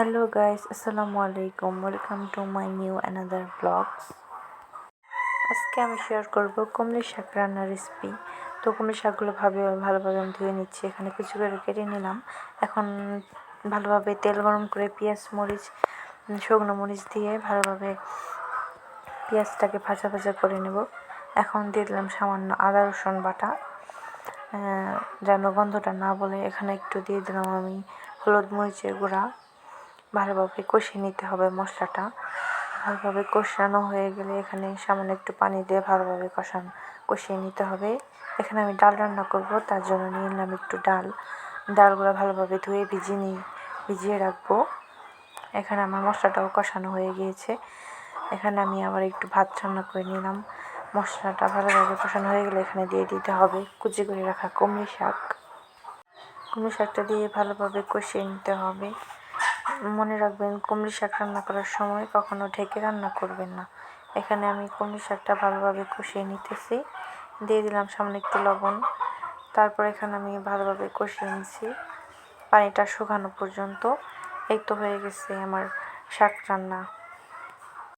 Hello guys, Assalamualaikum. Welcome to my new another vlogs. আজকে আমি share করব কুমড়ো শাক রান্নার রেসিপি। তো কুমড়ো শাকগুলো ভালোভাবে আমি ধুয়ে নিচ্ছি। এখানে কুচি করে কেটে নিলাম। এখন ভালোভাবে তেল গরম করে পেঁয়াজ মরিচ শুকনো মরিচ দিয়ে ভালোভাবে পেঁয়াজটাকে ভাজা করে নেব। এখন দিয়ে দিলাম সামান্য আদা রসুন বাটা, যেন গন্ধটা না বলে। এখানে একটু দিয়ে দিলাম আমি হলুদ মরিচের গুঁড়া। ভালোভাবে কষিয়ে নিতে হবে মশলাটা। ভালোভাবে কষানো হয়ে গেলে এখানে সামান্য একটু পানি দিয়ে ভালোভাবে কষিয়ে নিতে হবে। এখানে আমি ডাল রান্না করব, তার জন্য নিয়ে নিলাম একটু ডালগুলো ভালোভাবে ধুয়ে ভিজিয়ে রাখবো। এখানে আমার মশলাটাও কষানো হয়ে গিয়েছে। এখানে আমি আবার একটু ভাত রান্না করে নিলাম। মশলাটা ভালোভাবে কষানো হয়ে গেলে এখানে দিয়ে দিতে হবে কুচি করে রাখা কুমড়ো শাকটা দিয়ে ভালোভাবে কষিয়ে নিতে হবে। মনে রাখবেন, কুমড়ো শাক রান্না করার সময় কখনো ঢেকে রান্না করবেন না। এখানে আমি কুমড়ো শাকটা ভালোভাবে কষিয়ে নিতেছি। দিয়ে দিলাম সামনে একটু লবণ। তারপর এখানে আমি ভালোভাবে কষিয়ে নিচ্ছি পানিটা শুকানো পর্যন্ত। এই তো হয়ে গেছে আমার শাক রান্না।